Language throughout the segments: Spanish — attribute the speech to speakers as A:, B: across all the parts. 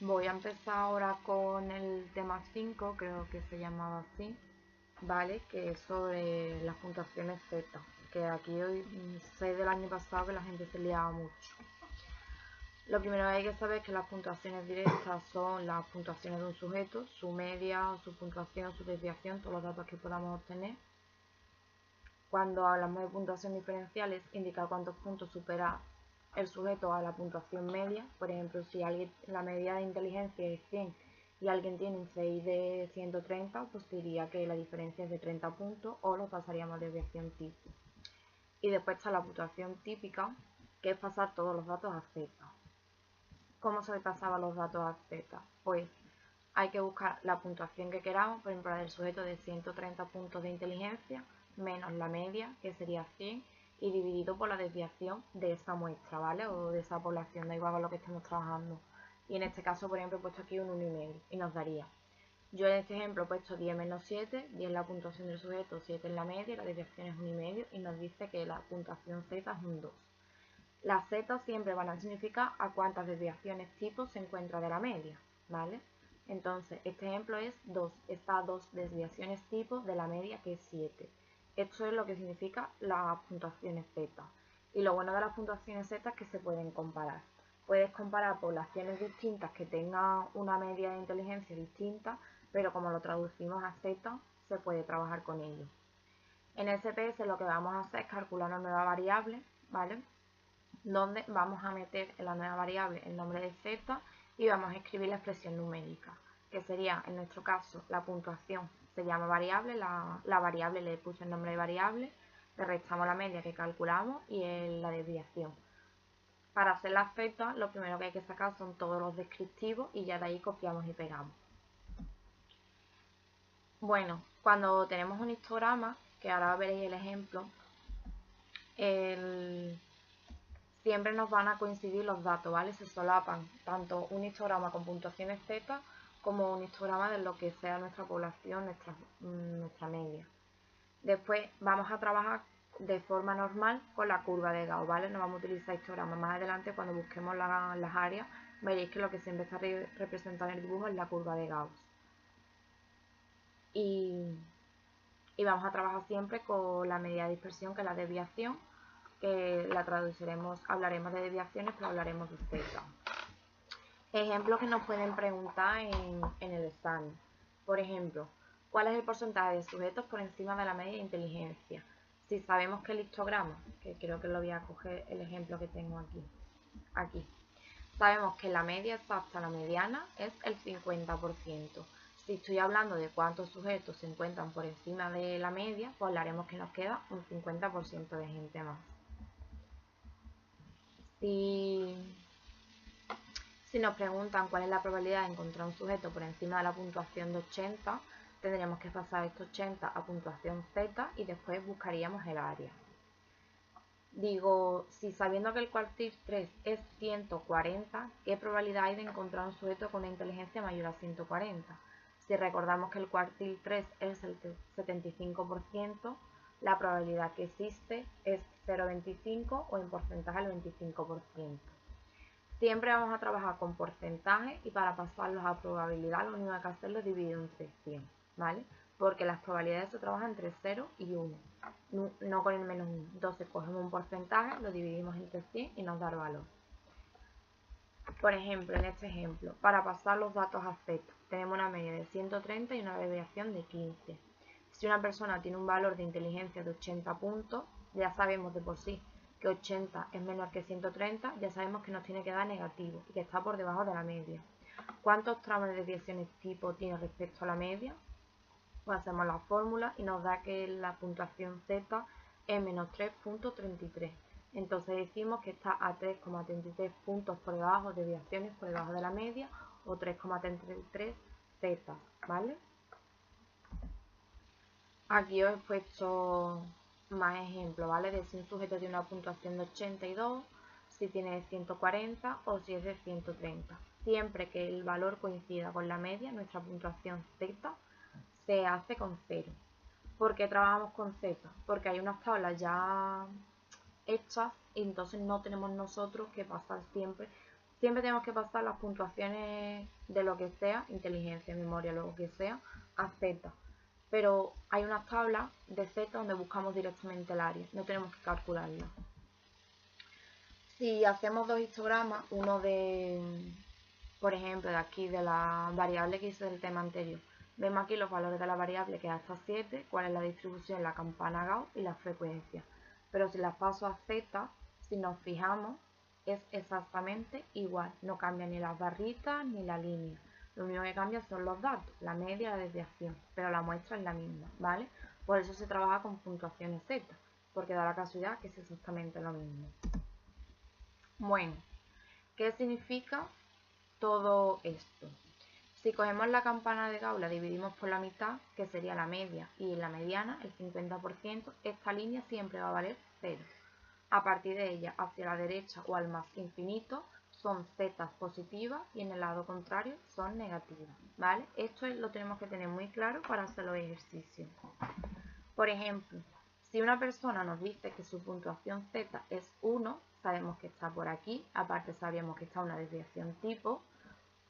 A: Voy a empezar ahora con el tema 5, creo que se llamaba así, ¿vale? Que es sobre las puntuaciones Z, que aquí hoy sé del año pasado que la gente se liaba mucho. Lo primero que hay que saber es que las puntuaciones directas son las puntuaciones de un sujeto, su media, su puntuación, su desviación, todos los datos que podamos obtener. Cuando hablamos de puntuación diferenciales, indica cuántos puntos supera el sujeto a la puntuación media. Por ejemplo, si alguien, la media de inteligencia es 100 y alguien tiene un CI de 130, pues diría que la diferencia es de 30 puntos o lo pasaríamos a desviación tipo. Y después está la puntuación típica, que es pasar todos los datos a Z. ¿Cómo se pasaban los datos a Z? Pues hay que buscar la puntuación que queramos, por ejemplo la del sujeto de 130 puntos de inteligencia, menos la media, que sería 100, y dividido por la desviación de esa muestra, ¿vale? O de esa población, da igual con lo que estemos trabajando. Y en este caso, por ejemplo, he puesto aquí un 1,5 y nos daría. Yo en este ejemplo he puesto 10 menos 7, 10 es la puntuación del sujeto, 7 es la media, y la desviación es 1,5 y nos dice que la puntuación Z es un 2. Las Z siempre van a significar a cuántas desviaciones tipo se encuentra de la media, ¿vale? Entonces, este ejemplo es 2, está a 2 desviaciones tipo de la media, que es 7. Esto es lo que significa las puntuaciones Z. Y lo bueno de las puntuaciones Z es que se pueden comparar. Puedes comparar poblaciones distintas que tengan una media de inteligencia distinta, pero como lo traducimos a Z, se puede trabajar con ello. En SPS lo que vamos a hacer es calcular una nueva variable, ¿vale? Donde vamos a meter en la nueva variable el nombre de Z y vamos a escribir la expresión numérica, que sería, en nuestro caso, la puntuación se llama variable, la variable le puse el nombre de variable, le restamos la media que calculamos y la desviación. Para hacer la Z, lo primero que hay que sacar son todos los descriptivos y ya de ahí copiamos y pegamos. Bueno, cuando tenemos un histograma, que ahora veréis el ejemplo, siempre nos van a coincidir los datos, ¿vale? Se solapan tanto un histograma con puntuaciones Z como un histograma de lo que sea nuestra población, nuestra media. Después vamos a trabajar de forma normal con la curva de Gauss, ¿vale? No vamos a utilizar histogramas. Más adelante, cuando busquemos las áreas, veréis que lo que siempre está representado en el dibujo es la curva de Gauss. Y vamos a trabajar siempre con la medida de dispersión, que es la desviación, que la traduciremos, hablaremos de desviaciones, pero hablaremos de Z. Ejemplos que nos pueden preguntar en el examen. Por ejemplo, ¿cuál es el porcentaje de sujetos por encima de la media de inteligencia? Si sabemos que el histograma, que creo que lo voy a coger el ejemplo que tengo aquí. Sabemos que la media exacta, la mediana, es el 50%. Si estoy hablando de cuántos sujetos se encuentran por encima de la media, pues hablaremos que nos queda un 50% de gente más. Si nos preguntan cuál es la probabilidad de encontrar un sujeto por encima de la puntuación de 80, tendríamos que pasar estos 80 a puntuación Z y después buscaríamos el área. Digo, si sabiendo que el cuartil 3 es 140, ¿qué probabilidad hay de encontrar un sujeto con una inteligencia mayor a 140? Si recordamos que el cuartil 3 es el 75%, la probabilidad que existe es 0,25 o en porcentaje el 25%. Siempre vamos a trabajar con porcentaje y para pasarlos a probabilidad lo único que hay que hacerlo es dividir entre 100, ¿vale? Porque las probabilidades se trabajan entre 0 y 1, no con el menos 1. Entonces cogemos un porcentaje, lo dividimos entre 100 y nos da el valor. Por ejemplo, en este ejemplo, para pasar los datos a Z, tenemos una media de 130 y una desviación de 15. Si una persona tiene un valor de inteligencia de 80 puntos, ya sabemos de por sí que 80 es menor que 130, ya sabemos que nos tiene que dar negativo y que está por debajo de la media. ¿Cuántos tramos de desviaciones tipo tiene respecto a la media? Pues hacemos la fórmula y nos da que la puntuación Z es menos 3,33. Entonces decimos que está a 3,33 puntos por debajo, desviaciones por debajo de la media, o 3,33 Z, ¿vale? Aquí os he puesto más ejemplos, ¿vale? De si un sujeto tiene una puntuación de 82, si tiene de 140 o si es de 130. Siempre que el valor coincida con la media, nuestra puntuación Z se hace con 0. ¿Por qué trabajamos con Z? Porque hay unas tablas ya hechas y entonces no tenemos nosotros que pasar siempre Siempre tenemos que pasar las puntuaciones de lo que sea, inteligencia, memoria, lo que sea, a Z. Pero hay unas tablas de Z donde buscamos directamente el área, no tenemos que calcularla. Si hacemos dos histogramas, uno de, por ejemplo, de aquí de la variable que hice del tema anterior, vemos aquí los valores de la variable que es hasta 7, cuál es la distribución, la campana Gauss y la frecuencia. Pero si las paso a Z, si nos fijamos, es exactamente igual, no cambia ni las barritas ni la línea. Lo único que cambia son los datos, la media y la desviación, pero la muestra es la misma, ¿vale? Por eso se trabaja con puntuaciones Z, porque da la casualidad que es exactamente lo mismo. Bueno, ¿qué significa todo esto? Si cogemos la campana de Gauss, la dividimos por la mitad, que sería la media, y la mediana, el 50%, esta línea siempre va a valer 0. A partir de ella, hacia la derecha o al más infinito, son zetas positivas y en el lado contrario son negativas, ¿vale? Esto lo tenemos que tener muy claro para hacer los ejercicios. Por ejemplo, si una persona nos dice que su puntuación Z es 1, sabemos que está por aquí, aparte sabríamos que está una desviación tipo.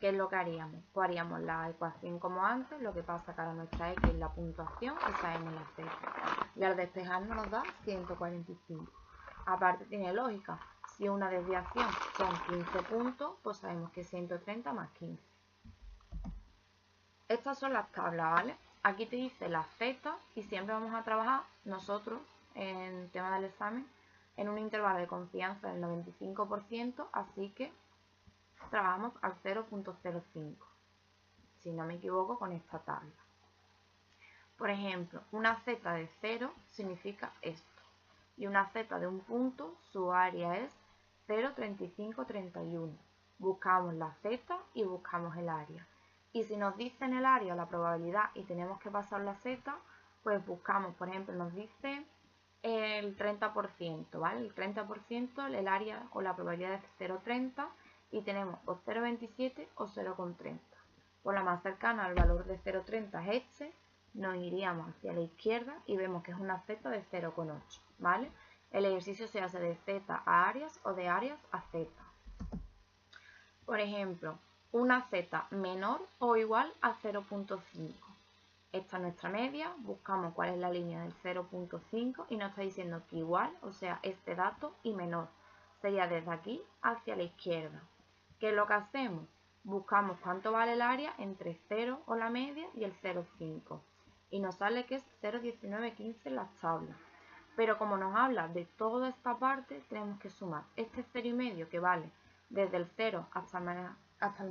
A: ¿Qué es lo que haríamos? Pues haríamos la ecuación como antes, lo que pasa que ahora nuestra X es la puntuación y sabemos la Z. Y al despejarnos nos da 145. Aparte tiene lógica, si una desviación son 15 puntos, pues sabemos que 130 más 15. Estas son las tablas, ¿vale? Aquí te dice la Z y siempre vamos a trabajar nosotros en el tema del examen en un intervalo de confianza del 95%, así que trabajamos al 0.05, si no me equivoco, con esta tabla. Por ejemplo, una Z de 0 significa esto. Y una Z de un punto, su área es 0,3531. Buscamos la Z y buscamos el área. Y si nos dicen el área o la probabilidad y tenemos que pasar la Z, pues buscamos, por ejemplo, nos dice el 30%, ¿vale? El 30%, el área o la probabilidad es 0,30 y tenemos o 0,27 o 0,30. Por la más cercana al valor de 0,30 es este, nos iríamos hacia la izquierda y vemos que es una Z de 0,8, ¿vale? El ejercicio se hace de Z a áreas o de áreas a Z. Por ejemplo, una Z menor o igual a 0,5. Esta es nuestra media, buscamos cuál es la línea del 0,5 y nos está diciendo que igual, o sea, este dato y menor. Sería desde aquí hacia la izquierda. ¿Qué es lo que hacemos? Buscamos cuánto vale el área entre 0 o la media y el 0,5. Y nos sale que es 0,1915 en las tablas. Pero como nos habla de toda esta parte, tenemos que sumar este 0,5 que vale desde el 0 hasta el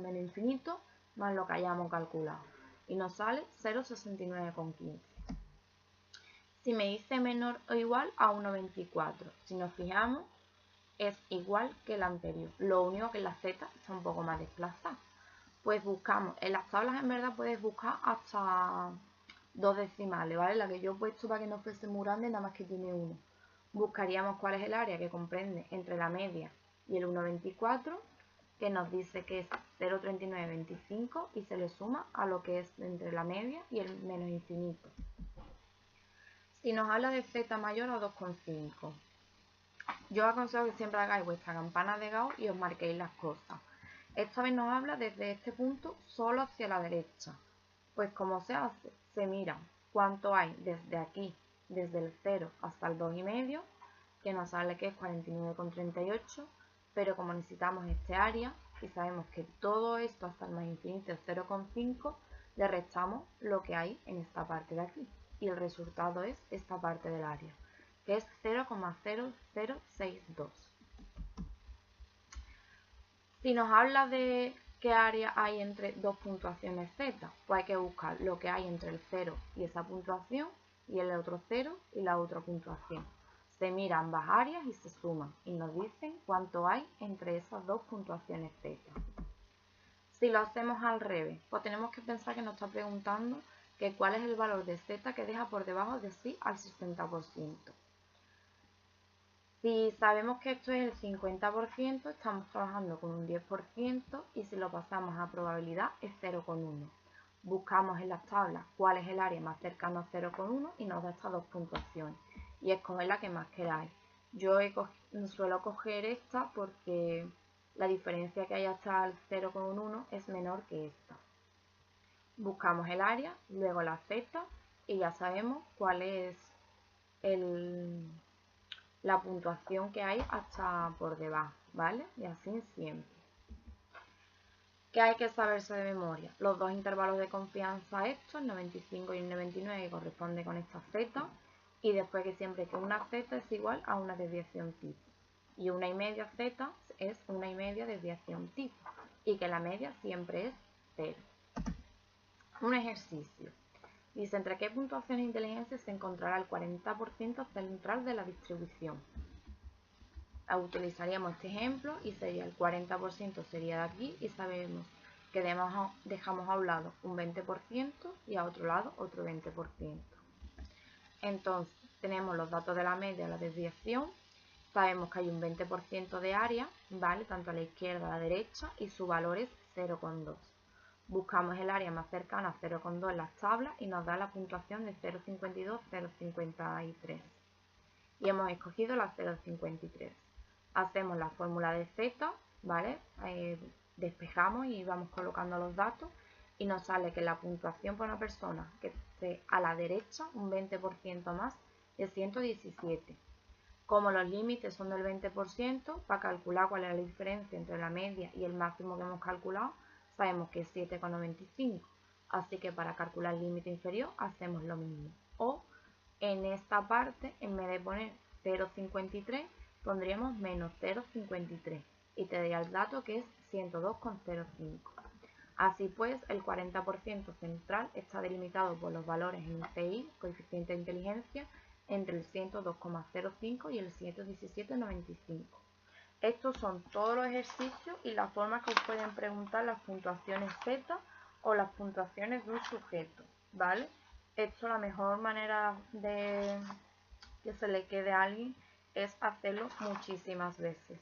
A: menos infinito, más lo que hayamos calculado. Y nos sale 0,6915. Si me dice menor o igual a 1,24, si nos fijamos, es igual que el anterior. Lo único que la Z está un poco más desplazada. Pues buscamos, en las tablas en verdad puedes buscar hasta 2 decimales, ¿vale? La que yo he puesto para que no fuese muy grande, nada más que tiene 1. Buscaríamos cuál es el área que comprende entre la media y el 1,24, que nos dice que es 0,3925 y se le suma a lo que es entre la media y el menos infinito. Si nos habla de Z mayor a 2,5, yo os aconsejo que siempre hagáis vuestra campana de Gauss y os marquéis las cosas. Esta vez nos habla desde este punto solo hacia la derecha. Pues ¿cómo se hace? Se mira cuánto hay desde aquí, desde el 0 hasta el 2,5, que nos sale que es 49,38, pero como necesitamos este área y sabemos que todo esto hasta el más infinito es 0,5, le restamos lo que hay en esta parte de aquí. Y el resultado es esta parte del área, que es 0,0062. Si nos habla de qué área hay entre dos puntuaciones Z, pues hay que buscar lo que hay entre el 0 y esa puntuación y el otro 0 y la otra puntuación. Se miran ambas áreas y se suman y nos dicen cuánto hay entre esas dos puntuaciones Z. Si lo hacemos al revés, pues tenemos que pensar que nos está preguntando que cuál es el valor de Z que deja por debajo de sí al 60%. Si sabemos que esto es el 50%, estamos trabajando con un 10% y si lo pasamos a probabilidad es 0,1. Buscamos en las tablas cuál es el área más cercana a 0,1 y nos da estas dos puntuaciones. Y escoger la que más queráis. Yo suelo coger esta porque La diferencia que hay hasta el 0,1 es menor que esta. Buscamos el área, luego la z y ya sabemos cuál es la puntuación que hay hasta por debajo, ¿vale? Y así siempre. ¿Qué hay que saberse de memoria? Los dos intervalos de confianza estos, el 95 y el 99, que corresponde con esta z, y después que siempre que una z es igual a una desviación tipo. Y una y media z es una y media desviación tipo, y que la media siempre es 0. Un ejercicio. Dice, ¿entre qué puntuaciones de inteligencia se encontrará el 40% central de la distribución? Utilizaríamos este ejemplo y sería el 40% sería de aquí y sabemos que dejamos a un lado un 20% y a otro lado otro 20%. Entonces, tenemos los datos de la media y la desviación. Sabemos que hay un 20% de área, ¿vale? Tanto a la izquierda a la derecha y su valor es 0,2. Buscamos el área más cercana a 0,2 en las tablas y nos da la puntuación de 0,52, 0,53. Y hemos escogido la 0,53. Hacemos la fórmula de z, ¿vale? Despejamos y vamos colocando los datos y nos sale que la puntuación por una persona que esté a la derecha, un 20% más, es 117. Como los límites son del 20%, para calcular cuál es la diferencia entre la media y el máximo que hemos calculado, sabemos que es 7,95. Así que para calcular el límite inferior hacemos lo mismo. O en esta parte, en vez de poner 0,53, pondríamos menos 0,53 y te daría el dato que es 102,05. Así pues, el 40% central está delimitado por los valores en CI, coeficiente de inteligencia, entre el 102,05 y el 117,95. Estos son todos los ejercicios y las formas que os pueden preguntar las puntuaciones Z o las puntuaciones de un sujeto, ¿vale? Esto, la mejor manera de que se le quede a alguien es hacerlo muchísimas veces.